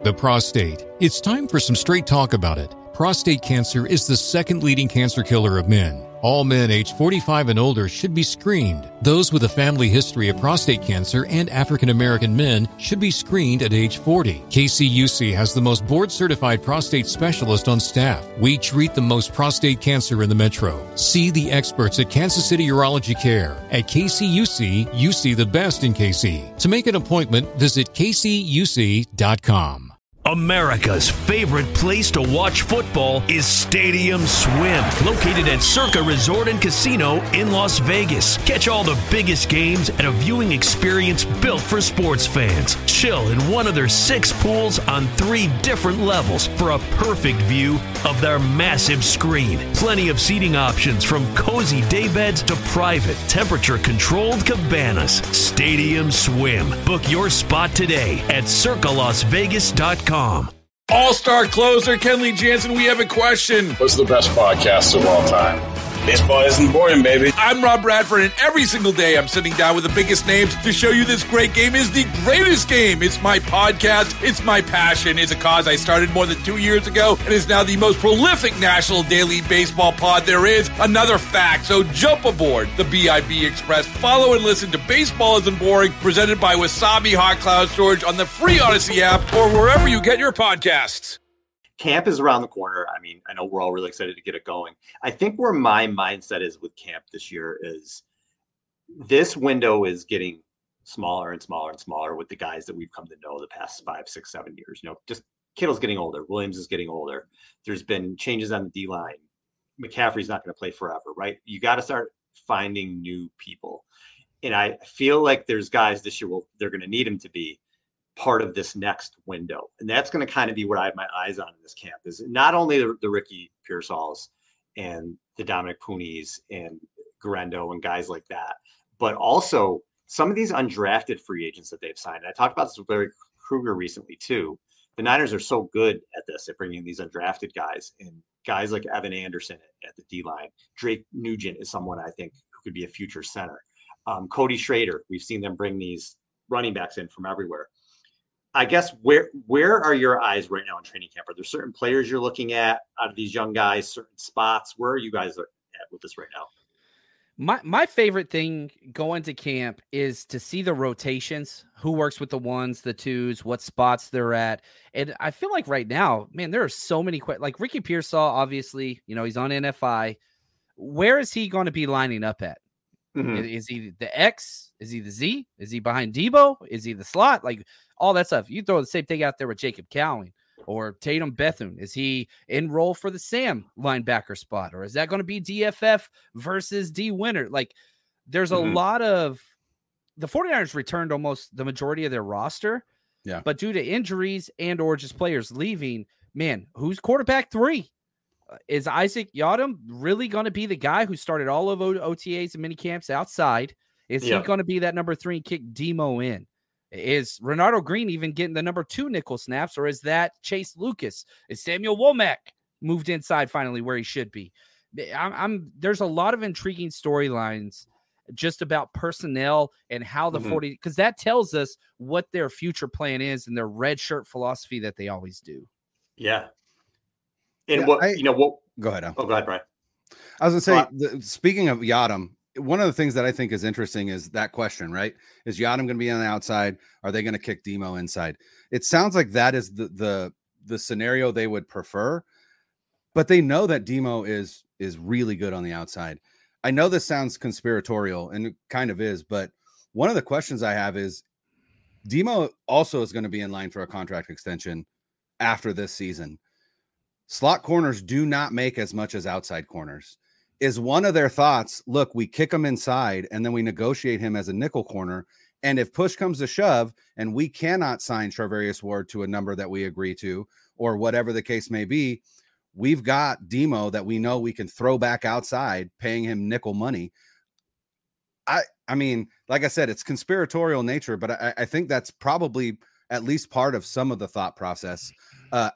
The prostate. It's time for some straight talk about it. Prostate cancer is the second leading cancer killer of men. All men age 45 and older should be screened. Those with a family history of prostate cancer and African American men should be screened at age 40. KCUC has the most board-certified prostate specialist on staff. We treat the most prostate cancer in the metro. See the experts at Kansas City Urology Care. At KCUC, you see the best in KC. To make an appointment, visit kcuc.com. America's favorite place to watch football is Stadium Swim, located at Circa Resort and Casino in Las Vegas. Catch all the biggest games at a viewing experience built for sports fans. Chill in one of their 6 pools on 3 different levels for a perfect view of their massive screen. Plenty of seating options from cozy daybeds to private, temperature-controlled cabanas. Stadium Swim. Book your spot today at circalasvegas.com. All-star closer Kenley Jansen, we have a question. What's the best podcast of all time? Baseball isn't boring, baby. I'm Rob Bradford, and every single day I'm sitting down with the biggest names to show you this great game is the greatest game. It's my podcast. It's my passion. It's a cause I started more than 2 years ago and is now the most prolific national daily baseball pod there is. Another fact, so jump aboard the BIB Express. Follow and listen to Baseball Isn't Boring, presented by Wasabi Hot Cloud Storage on the free Odyssey app or wherever you get your podcasts. Camp is around the corner. I mean, I know we're all really excited to get it going. I think where my mindset is with camp this year is this window is getting smaller and smaller and smaller with the guys that we've come to know the past 5, 6, 7 years. You know, just Kittle's getting older. Williams is getting older. There's been changes on the D-line. McCaffrey's not going to play forever, right? You got to start finding new people. And I feel like there's guys this year, they're going to need him to be part of this next window. And that's going to kind of be what I have my eyes on in this camp, is not only the Ricky Pearsalls and the Dominic Pooneys and Garendo and guys like that, but also some of these undrafted free agents that they've signed. And I talked about this with Larry Krueger recently too. The Niners are so good at this, at bringing these undrafted guys, and guys like Evan Anderson at the D-line. Drake Nugent is someone I think who could be a future center. Cody Schrader, we've seen them bring these running backs in from everywhere. I guess where are your eyes right now in training camp? Are there certain players you're looking at out of these young guys, certain spots? Where are you guys at with this right now? My favorite thing going to camp is to see the rotations, who works with the 1s, the 2s, what spots they're at. And I feel like right now, man, there are so many like Ricky Pearsall, obviously, you know, he's on NFI. Where is he going to be lining up at? Mm-hmm. Is he the X? Is he the Z? Is he behind Debo? Is he the slot? Like all that stuff. You throw the same thing out there with Jacob Cowling or Tatum Bethune. Is he in role for the Sam linebacker spot? Or is that going to be DFF versus D Winter? Like there's a lot of the 49ers returned almost the majority of their roster. Yeah. But due to injuries and or just players leaving, man, who's quarterback 3? Is Isaac Yadam really going to be the guy who started all of OTAs and mini camps outside? Is he going to be that number 3 and kick Demo in? Is Renardo Green even getting the number 2 nickel snaps, or is that Chase Lucas? Is Samuel Womack moved inside finally where he should be? There's a lot of intriguing storylines just about personnel and how the 40, because that tells us what their future plan is and their red shirt philosophy that they always do. Yeah. And yeah, what go ahead. Oh, go ahead, Brian. I was going to say, speaking of Yadam, one of the things that I think is interesting is that question, right? Is Yadam going to be on the outside? Are they going to kick Demo inside? It sounds like that is the scenario they would prefer, but they know that Demo is really good on the outside. I know this sounds conspiratorial, and it kind of is, but one of the questions I have is Demo also is going to be in line for a contract extension after this season. Slot corners do not make as much as outside corners. Is one of their thoughts, look, we kick him inside and then we negotiate him as a nickel corner. And if push comes to shove and we cannot sign Charvarius Ward to a number that we agree to, or whatever the case may be, we've got Demo that we know we can throw back outside, paying him nickel money. I mean, like I said, it's conspiratorial nature, but I think that's probably at least part of some of the thought process.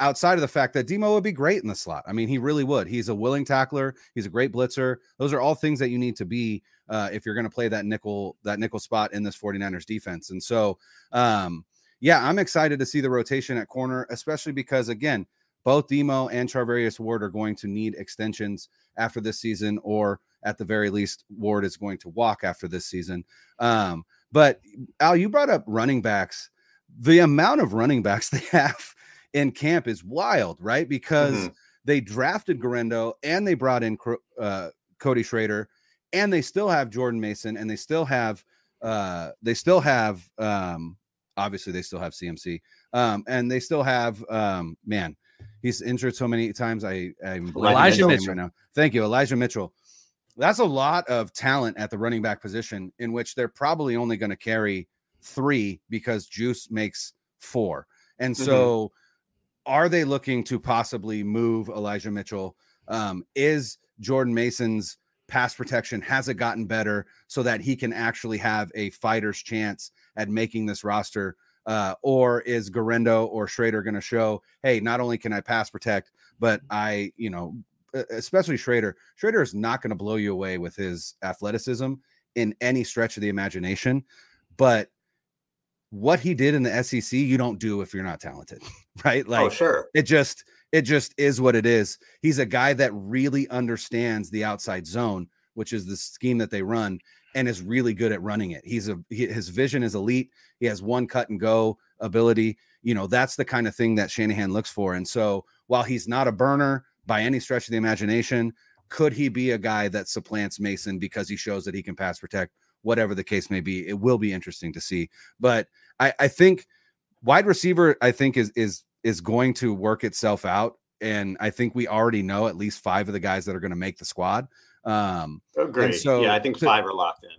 Outside of the fact that Demo would be great in the slot. I mean, he really would. He's a willing tackler. He's a great blitzer. Those are all things that you need to be if you're going to play that nickel spot in this 49ers defense. And so, yeah, I'm excited to see the rotation at corner, especially because, again, both Demo and Charvarius Ward are going to need extensions after this season, or at the very least, Ward is going to walk after this season. But Al, you brought up running backs. The amount of running backs they have in camp is wild, right? Because they drafted Garendo and they brought in Cody Schrader, and they still have Jordan Mason, and they still have obviously they still have CMC, and they still have man, he's injured so many times. I'm Elijah Mitchell right now. Thank you, Elijah Mitchell. That's a lot of talent at the running back position, in which they're probably only going to carry 3 because Juice makes 4. And so are they looking to possibly move Elijah Mitchell? Is Jordan Mason's pass protection, has it gotten better so that he can actually have a fighter's chance at making this roster? Or is Garendo or Schrader going to show, hey, not only can I pass protect, but I, especially Schrader is not going to blow you away with his athleticism in any stretch of the imagination. But what he did in the SEC, you don't do if you're not talented, right? Like, sure. It just is what it is. He's a guy that really understands the outside zone, which is the scheme that they run, and is really good at running it. His vision is elite. He has one cut and go ability. That's the kind of thing that Shanahan looks for. And so while he's not a burner by any stretch of the imagination, could he be a guy that supplants Mason because he shows that he can pass protect? Whatever the case may be, it will be interesting to see. But I think wide receiver, I think is going to work itself out. And I think we already know at least 5 of the guys that are going to make the squad. Great. So yeah, I think 5 are locked in.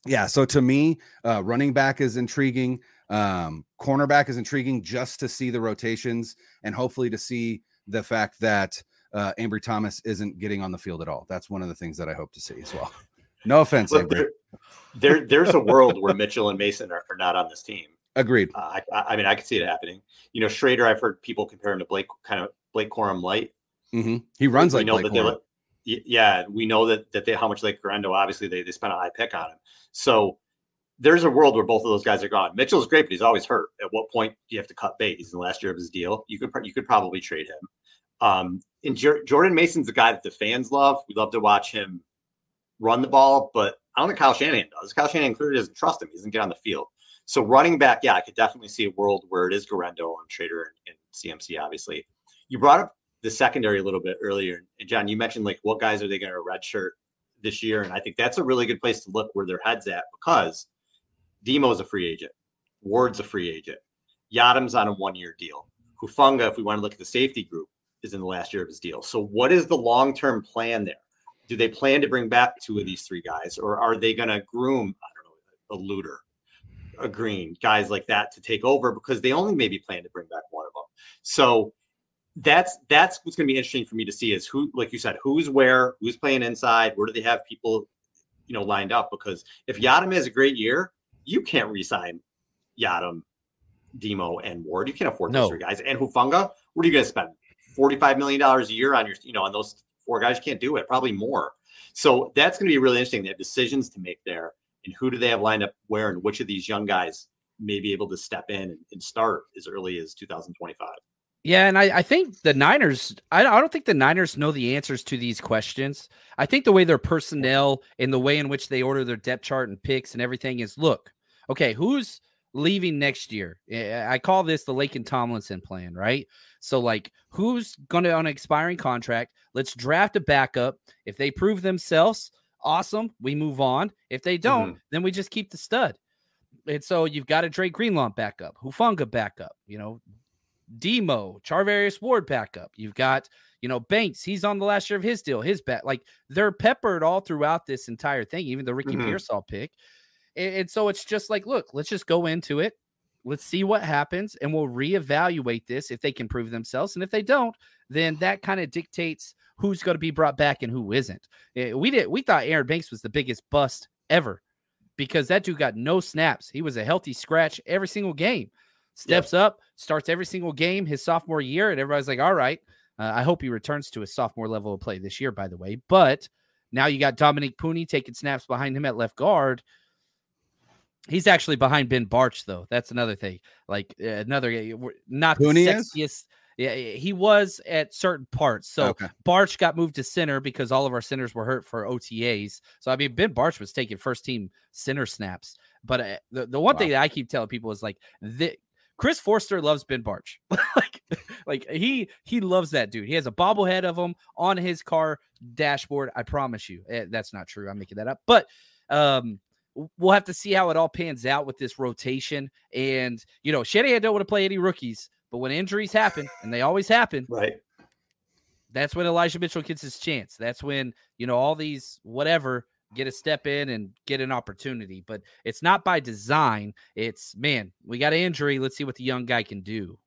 Yeah. So to me, running back is intriguing. Cornerback is intriguing, just to see the rotations and hopefully to see the fact that Ambry Thomas isn't getting on the field at all. That's one of the things that I hope to see as well. No offense, Ambry. There's a world where Mitchell and Mason are not on this team. Agreed. I mean, I could see it happening. Schrader, I've heard people compare him to Blake Corum light. He runs like Blake Corum. Yeah, we know that they how much like Garendo. Obviously, they spent a high pick on him. So there's a world where both of those guys are gone. Mitchell's great, but he's always hurt. At what point do you have to cut bait? He's in the last year of his deal. You could probably trade him. And Jordan Mason's the guy that the fans love. We love to watch him run the ball, but I don't think Kyle Shanahan does. Kyle Shanahan clearly doesn't trust him. He doesn't get on the field. So running back, yeah, I could definitely see a world where it is Garendo and Schrader and CMC, obviously. You brought up the secondary a little bit earlier. And John, you mentioned like what guys are they going to redshirt this year? And I think that's a really good place to look where their head's at, because Demo's a free agent. Ward's a free agent. Yadam's on a 1-year deal. Hufanga, if we want to look at the safety group, is in the last year of his deal. So what is the long-term plan there? Do they plan to bring back 2 of these 3 guys, or are they going to groom, I don't know, a Luter, a Green, guys like that to take over, because they only maybe plan to bring back 1 of them. So that's what's going to be interesting for me to see, is who, like you said, who's where, who's playing inside, where do they have people, lined up? Because if Yadam has a great year, you can't re-sign Yadam, Demo, and Ward. You can't afford those 3 guys. And Hufanga, what are you going to spend? $45 million a year on your, on those 4 guys? You can't do it, probably more. So that's going to be really interesting. They have decisions to make there, and who do they have lined up where, and which of these young guys may be able to step in and start as early as 2025. Yeah, and I think the Niners, I don't think the Niners know the answers to these questions. I think the way their personnel and the way in which they order their depth chart and picks and everything is, look, okay, who's leaving next year? I call this the Laken Tomlinson plan, right? So, like, who's going to on an expiring contract? Let's draft a backup. If they prove themselves, awesome, we move on. If they don't, then we just keep the stud. And so you've got a Drake Greenlaw backup, Hufanga backup, Demo, Charvarius Ward backup. You've got, Banks. He's on the last year of his deal. His back, like, they're peppered all throughout this entire thing, even the Ricky Pearsall pick. And so it's just like, look, let's just go into it. Let's see what happens, and we'll reevaluate this if they can prove themselves. And if they don't, then that kind of dictates who's going to be brought back and who isn't. We thought Aaron Banks was the biggest bust ever, because that dude got no snaps. He was a healthy scratch every single game. Steps up, starts every single game his sophomore year, and everybody's like, all right, I hope he returns to his sophomore level of play this year, by the way. But now you got Dominique Pooney taking snaps behind him at left guard. He's actually behind Ben Barch, though. That's another thing. Like not the sexiest. Yeah, he was at certain parts. So okay. Barch got moved to center because all of our centers were hurt for OTAs. So I mean, Ben Barch was taking first team center snaps. But the one thing that I keep telling people is like Chris Forster loves Ben Barch. like he loves that dude. He has a bobblehead of him on his car dashboard. I promise you, that's not true. I'm making that up. But we'll have to see how it all pans out with this rotation. And Shanahan don't want to play any rookies. But when injuries happen, and they always happen, right? That's when Elijah Mitchell gets his chance. That's when, all these whatever get a step in and get an opportunity. But it's not by design. It's, man, we got an injury. Let's see what the young guy can do.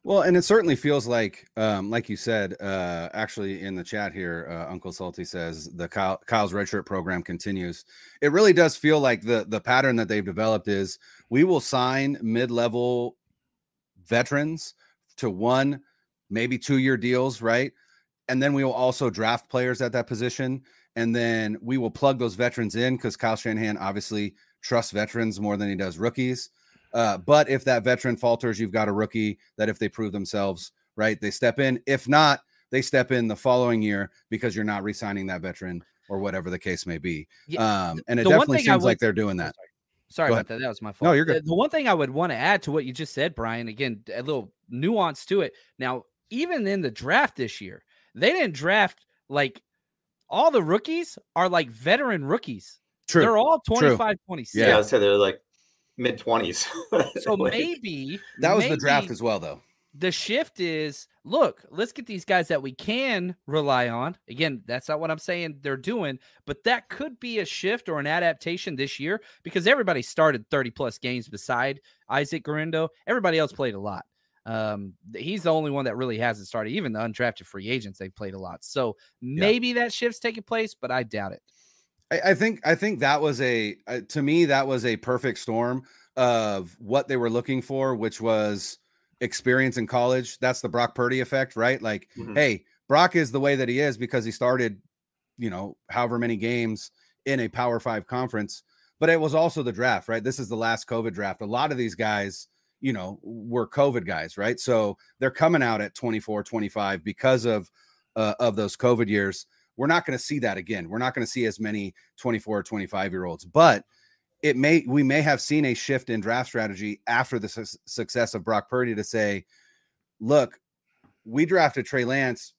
Well, and it certainly feels like you said, actually in the chat here, Uncle Salty says the Kyle's Redshirt program continues. It really does feel like the pattern that they've developed is we will sign mid-level veterans to 1, maybe 2-year deals, right? And then we will also draft players at that position. And then we will plug those veterans in because Kyle Shanahan obviously trusts veterans more than he does rookies. But if that veteran falters, you've got a rookie that if they prove themselves, right, they step in. If not, they step in the following year because you're not re-signing that veteran or whatever the case may be. And it definitely seems like they're doing that. Sorry about that. That was my fault. No, you're good. The one thing I would want to add to what you just said, Brian, again, a little nuance to it. Now, even in the draft this year, they didn't draft like all the rookies are like veteran rookies. True. They're all 25, 26. Yeah, I would say they're like mid-20s. So maybe that was the draft as well, though. The shift is, look, let's get these guys that we can rely on. Again, that's not what I'm saying they're doing, but that could be a shift or an adaptation this year because everybody started 30-plus games beside Isaac Guerrero. Everybody else played a lot. He's the only one that really hasn't started. Even the undrafted free agents, they've played a lot. So maybe that shift's taking place, but I doubt it. I think that was to me, that was a perfect storm of what they were looking for, which was experience in college. That's the Brock Purdy effect, right? Like, hey, Brock is the way that he is because he started, however many games in a Power 5 conference, but it was also the draft, right? This is the last COVID draft. A lot of these guys, were COVID guys, right? So they're coming out at 24, 25 because of those COVID years. We're not going to see that again. We're not going to see as many 24 or 25-year-olds, but we may have seen a shift in draft strategy after the success of Brock Purdy to say, look, we drafted Trey Lance,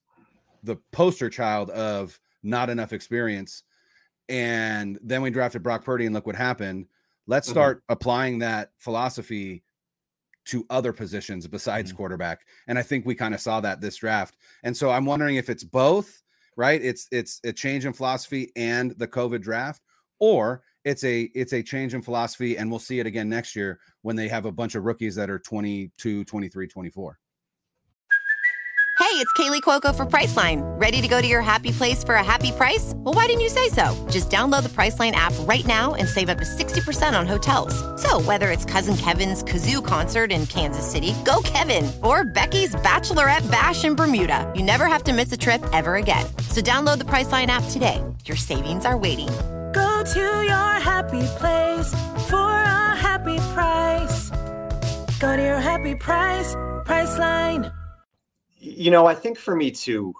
the poster child of not enough experience. And then we drafted Brock Purdy and look what happened. Let's start applying that philosophy to other positions besides quarterback. And I think we kind of saw that this draft. And so I'm wondering if it's both, right? It's a change in philosophy and the COVID draft, or it's a change in philosophy, and we'll see it again next year when they have a bunch of rookies that are 22, 23, 24. Hey, it's Kaylee Cuoco for Priceline. Ready to go to your happy place for a happy price? Well, why didn't you say so? Just download the Priceline app right now and save up to 60% on hotels. So whether it's Cousin Kevin's Kazoo Concert in Kansas City, go Kevin, or Becky's Bachelorette Bash in Bermuda, you never have to miss a trip ever again. So download the Priceline app today. Your savings are waiting. Go to your happy place for a happy price. Go to your happy price, Priceline. I think for me too,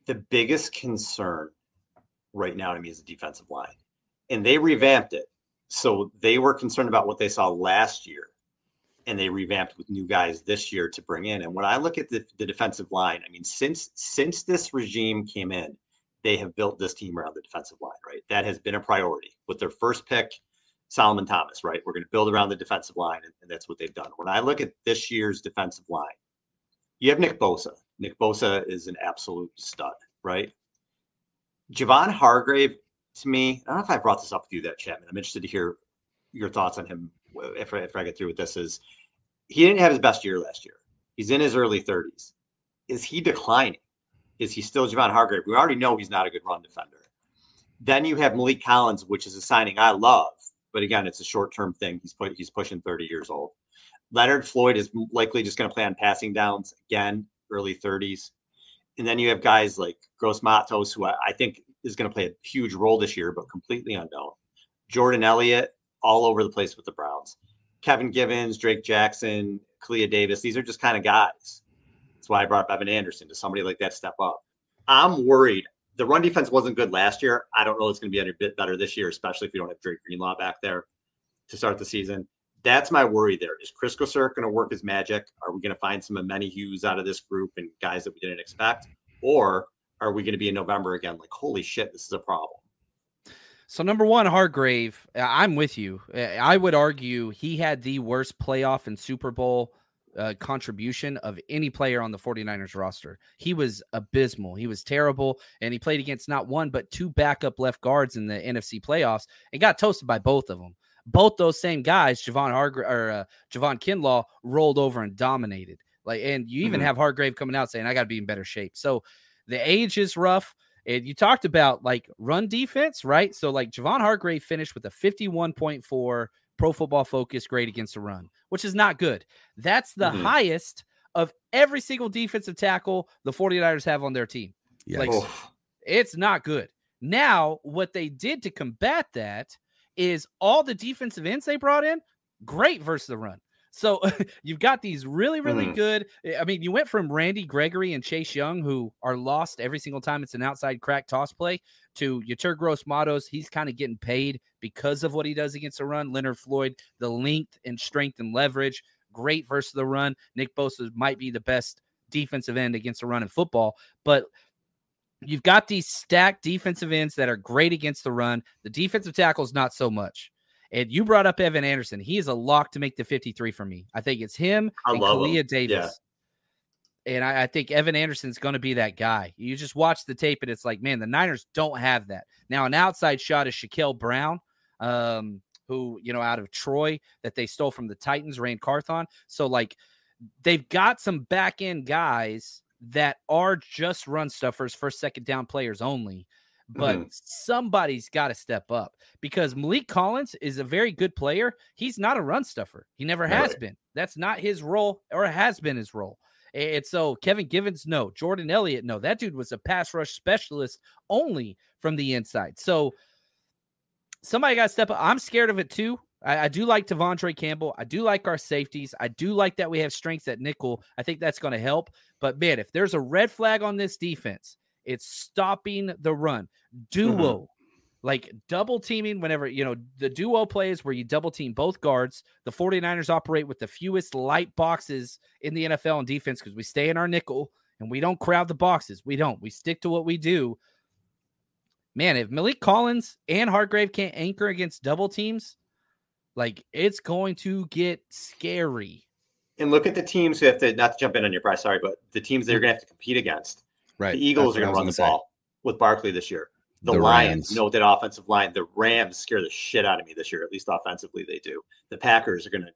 the biggest concern right now to me is the defensive line. And they revamped it. So they were concerned about what they saw last year. And they revamped with new guys this year to bring in. And when I look at the defensive line, I mean, since this regime came in, they have built this team around the defensive line, right? That has been a priority. With their first pick, Solomon Thomas, right? We're going to build around the defensive line, and that's what they've done. When I look at this year's defensive line, you have Nick Bosa. Nick Bosa is an absolute stud, right? Javon Hargrave, to me, I don't know if I brought this up with you, that Chapman. I'm interested to hear your thoughts on him if I get through with this. Is he didn't have his best year last year. He's in his early 30s. Is he declining? Is he still Javon Hargrave? We already know he's not a good run defender. Then you have Malik Collins, which is a signing I love. But again, it's a short-term thing. He's pushing 30 years old. Leonard Floyd is likely just going to play on passing downs, again, early 30s. And then you have guys like Gross Matos, who I think is going to play a huge role this year, but completely unknown. Jordan Elliott, all over the place with the Browns. Kevin Givens, Drake Jackson, Kalia Davis, these are just kind of guys. That's why I brought up Evan Anderson, to somebody like that step up. I'm worried. The run defense wasn't good last year. I don't know it's going to be any bit better this year, especially if you don't have Drake Greenlaw back there to start the season. That's my worry there. Is Chris Kosirk going to work his magic? Are we going to find some Ameni Hughes out of this group and guys that we didn't expect? Or are we going to be in November again like, holy shit, this is a problem? So number one, Hargrave, I'm with you. I would argue he had the worst playoff and Super Bowl contribution of any player on the 49ers roster. He was abysmal. He was terrible. And he played against not one, but two backup left guards in the NFC playoffs and got toasted by both of them. Both those same guys, Javon Kinlaw, rolled over and dominated. And you even have Hargrave coming out saying, I got to be in better shape. So the age is rough. And you talked about run defense, right? So Javon Hargrave finished with a 51.4 Pro Football Focus grade against the run, which is not good. That's the highest of every single defensive tackle the 49ers have on their team. It's not good. Now, what they did to combat that is all the defensive ends they brought in, great versus the run. So you've got these really, really good. I mean, you went from Randy Gregory and Chase Young, who are lost every single time it's an outside crack toss play, to Yetur Gross-Matos. He's kind of getting paid because of what he does against the run. Leonard Floyd, the length and strength and leverage, great versus the run. Nick Bosa might be the best defensive end against the run in football. But you've got these stacked defensive ends that are great against the run. The defensive tackles, not so much. And you brought up Evan Anderson. He is a lock to make the 53 for me. I think it's him and Kalia Davis. Yeah. And I think Evan Anderson's going to be that guy. You just watch the tape, and it's like, man, the Niners don't have that. Now, an outside shot is Shaquille Brown, who, out of Troy, that they stole from the Titans, Rand Carthon. So, they've got some back-end guys that are just run stuffers, first, second down players only. But somebody's got to step up, because Malik Collins is a very good player. He's not a run stuffer. He never has been. That's not his role, or has been his role. And so Kevin Givens, no. Jordan Elliott, no. That dude was a pass rush specialist only from the inside. So somebody got to step up. I'm scared of it too. I do like Devondre Campbell. I do like our safeties. I do like that we have strengths at nickel. I think that's going to help. But, man, if there's a red flag on this defense, it's stopping the run. Duo, double teaming whenever, the duo plays where you double team both guards. The 49ers operate with the fewest light boxes in the NFL in defense because we stay in our nickel and we don't crowd the boxes. We don't. We stick to what we do. Man, if Malik Collins and Hargrave can't anchor against double teams, it's going to get scary. And look at the teams who have to, not to jump in on your price, sorry, but the teams they're going to have to compete against. Right. The Eagles are going to run the ball with Barkley this year. The Lions, that offensive line. The Rams scare the shit out of me this year, at least offensively they do. The Packers are going to,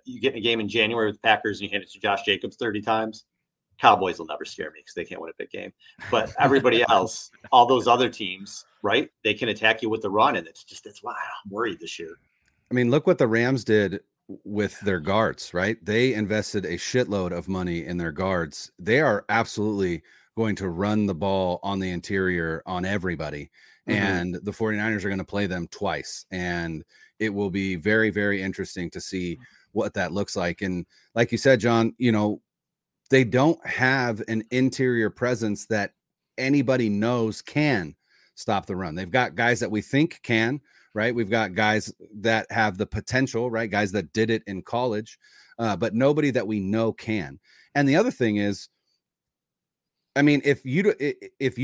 you get in a game in January with the Packers and you hand it to Josh Jacobs 30 times. Cowboys will never scare me because they can't win a big game. But everybody else, all those other teams, right, they can attack you with the run. And that's why I'm worried this year. I mean, look what the Rams did with their guards, right? They invested a shitload of money in their guards. They are absolutely going to run the ball on the interior on everybody. And the 49ers are going to play them twice. And it will be very, very interesting to see what that looks like. And like you said, John, they don't have an interior presence that anybody knows can stop the run. They've got guys that we think can, right? We've got guys that have the potential, right? Guys that did it in college, but nobody that we know can. And the other thing is, I mean, if you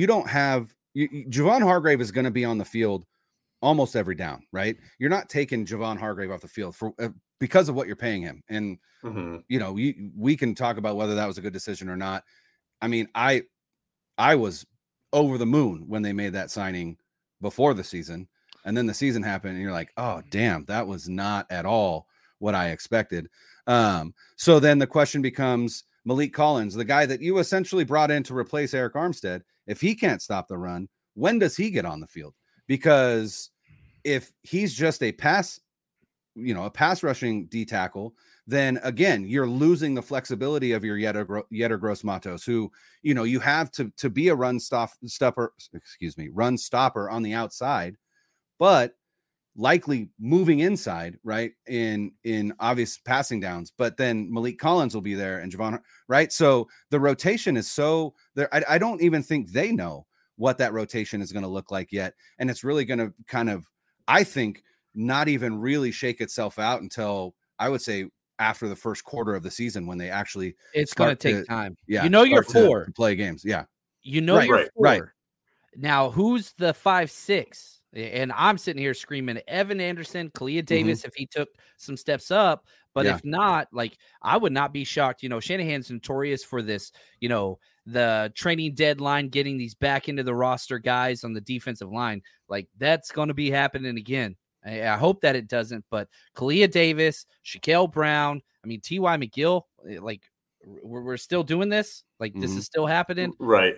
don't have Javon Hargrave is going to be on the field almost every down, right? You're not taking Javon Hargrave off the field for because of what you're paying him. And we can talk about whether that was a good decision or not. I mean, I was over the moon when they made that signing before the season, and then the season happened, and you're like, oh damn, that was not at all what I expected. So then the question becomes, Malik Collins, the guy that you essentially brought in to replace Eric Armstead, if he can't stop the run, when does he get on the field? Because if he's just a pass rushing D tackle, then again, you're losing the flexibility of your Yetur Gross-Matos, who, you have to be a run stopper on the outside, but likely moving inside, right, in obvious passing downs, but then Malik Collins will be there and Javon, right? So the rotation is so there. I don't even think they know what that rotation is going to look like yet. And it's really going to kind of, I think, not even really shake itself out until, I would say, after the first quarter of the season, when they actually it's going to take time. Yeah. You're 4 to play games. Yeah. You're 4. Right. Now, who's the 5-6? And I'm sitting here screaming Evan Anderson, Kalia Davis, if he took some steps up. But if not, like, I would not be shocked. Shanahan's notorious for this, the training deadline, getting these back into the roster guys on the defensive line. Like, that's going to be happening again. I hope that it doesn't. But Kalia Davis, Shaquille Brown, T.Y. McGill, like, we're still doing this. Like, this is still happening. Right.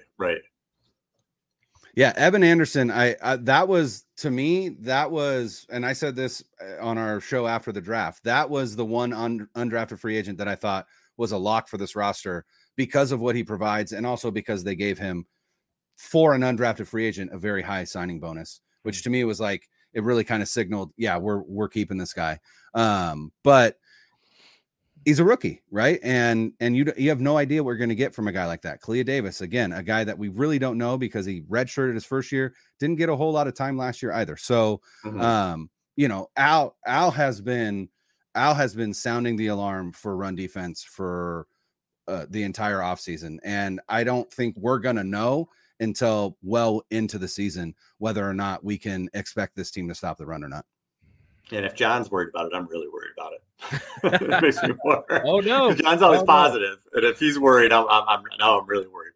Yeah, Evan Anderson, that was, to me, that was, and I said this on our show after the draft, that was the one undrafted free agent that I thought was a lock for this roster because of what he provides, and also because they gave him, for an undrafted free agent, a very high signing bonus, which to me was like, it really kind of signaled, yeah, we're keeping this guy. But he's a rookie, right? And you have no idea what you're going to get from a guy like that. Kalia Davis, again, a guy that we really don't know because he redshirted his first year, didn't get a whole lot of time last year either. So, Al has been sounding the alarm for run defense for the entire offseason. And I don't think we're going to know until well into the season whether or not we can expect this team to stop the run or not. And if John's worried about it, I'm really worried about it. It makes me more. Oh no, John's always positive, and if he's worried, I'm really worried.